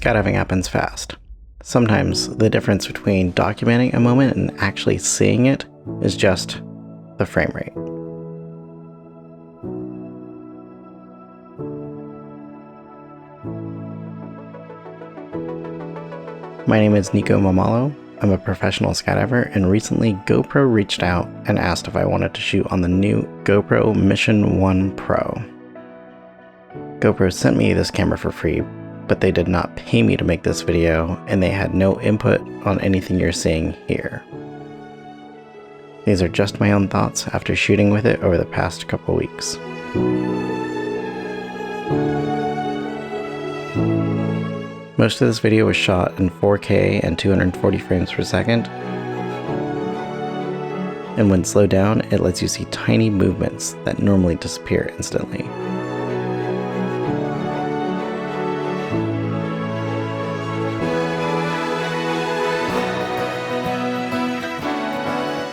skydiving happens fast. Sometimes the difference between documenting a moment and actually seeing it is just the frame rate. My name is Nico Mamalo. I'm a professional skydiver, and recently GoPro reached out and asked if I wanted to shoot on the new GoPro Mission 1 Pro. GoPro sent me this camera for free, but they did not pay me to make this video, and they had no input on anything you're seeing here. These are just my own thoughts after shooting with it over the past couple weeks. Most of this video was shot in 4K and 240 frames per second. And when slowed down, it lets you see tiny movements that normally disappear instantly.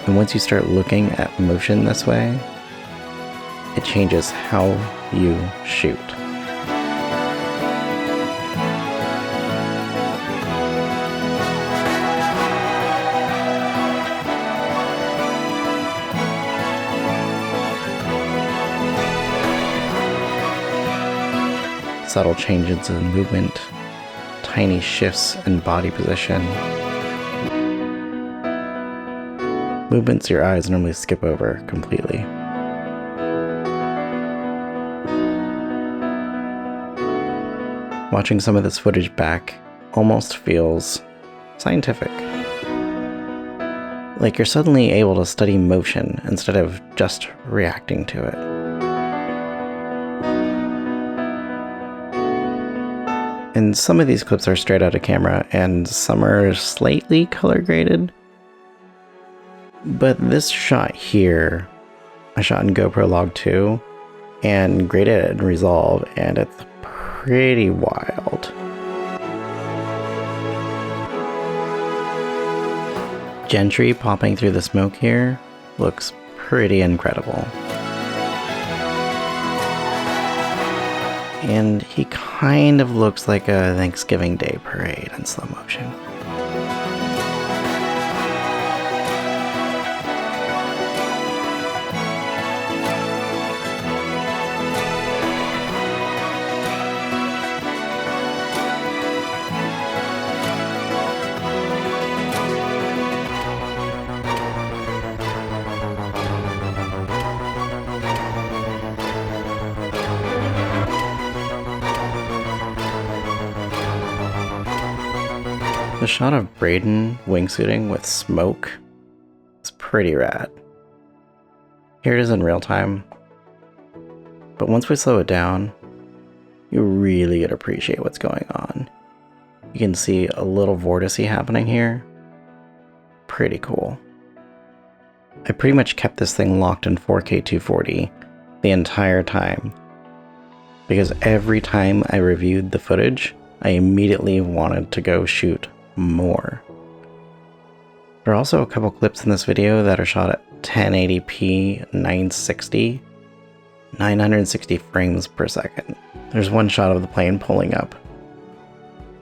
And once you start looking at motion this way, it changes how you shoot. Subtle changes in movement, tiny shifts in body position, movements your eyes normally skip over completely. Watching some of this footage back almost feels scientific. Like you're suddenly able to study motion instead of just reacting to it. And some of these clips are straight out of camera, and some are slightly color graded. But this shot here, I shot in GoPro Log 2 and graded it in Resolve, and it's pretty wild. Gentry popping through the smoke here looks pretty incredible. And he kind of looks like a Thanksgiving Day parade in slow motion. The shot of Braden wingsuiting with smoke is pretty rad. Here it is in real time, but once we slow it down, you really get to appreciate what's going on. You can see a little vortice happening here. Pretty cool. I pretty much kept this thing locked in 4K 240 the entire time, because every time I reviewed the footage, I immediately wanted to go shoot more. There are also a couple clips in this video that are shot at 1080p 960 frames per second. There's one shot of the plane pulling up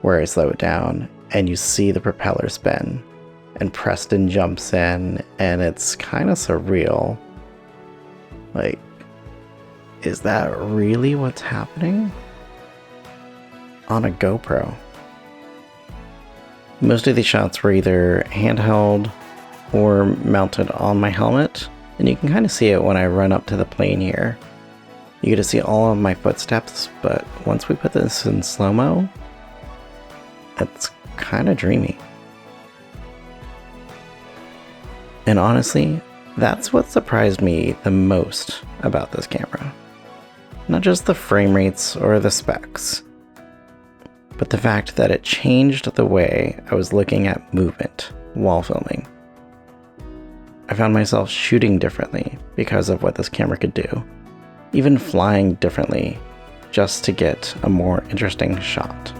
where I slow it down and you see the propeller spin and Preston jumps in, and it's kind of surreal. Like, is that really what's happening? On a GoPro. Most of these shots were either handheld or mounted on my helmet, and you can kind of see it when I run up to the plane here. You get to see all of my footsteps, but once we put this in slow-mo, it's kind of dreamy. And honestly, that's what surprised me the most about this camera. Not just the frame rates or the specs, but the fact that it changed the way I was looking at movement while filming. I found myself shooting differently because of what this camera could do, even flying differently just to get a more interesting shot.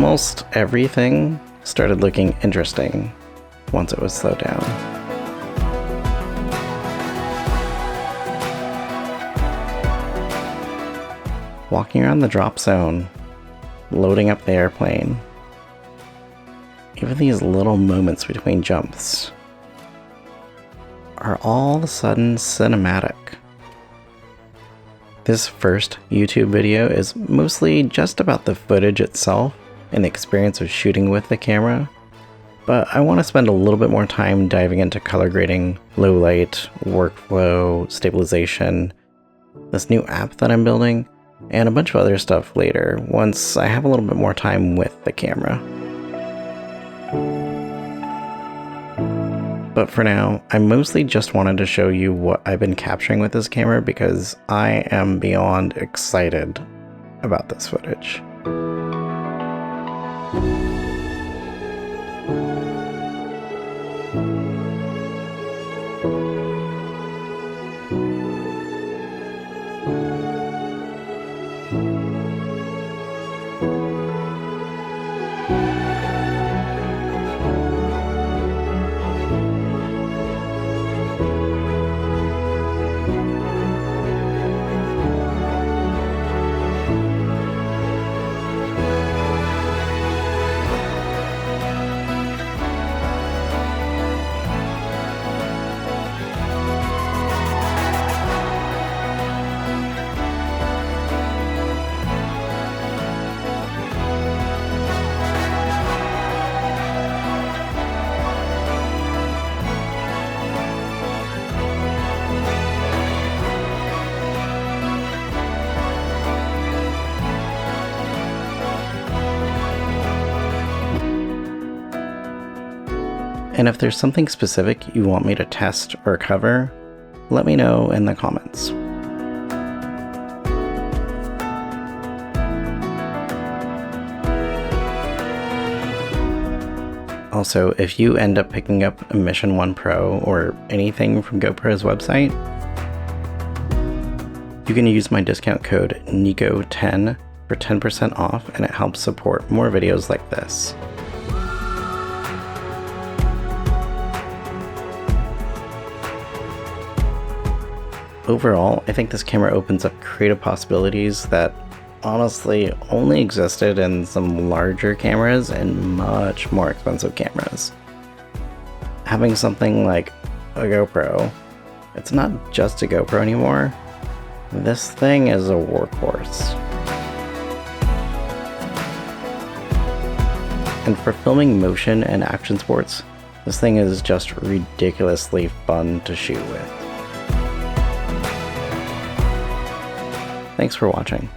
almost everything started looking interesting once it was slowed down. Walking around the drop zone, loading up the airplane, even these little moments between jumps are all of a sudden cinematic. This first YouTube video is mostly just about the footage itself and the experience of shooting with the camera, but I want to spend a little bit more time diving into color grading, low light, workflow, stabilization, this new app that I'm building, and a bunch of other stuff later once I have a little bit more time with the camera. But for now, I mostly just wanted to show you what I've been capturing with this camera because I am beyond excited about this footage. And if there's something specific you want me to test or cover, let me know in the comments. Also, if you end up picking up a Mission 1 Pro or anything from GoPro's website, you can use my discount code NICO10 for 10% off, and it helps support more videos like this. Overall, I think this camera opens up creative possibilities that honestly only existed in some larger cameras and much more expensive cameras. Having something like a GoPro, it's not just a GoPro anymore. This thing is a workhorse. And for filming motion and action sports, this thing is just ridiculously fun to shoot with. Thanks for watching.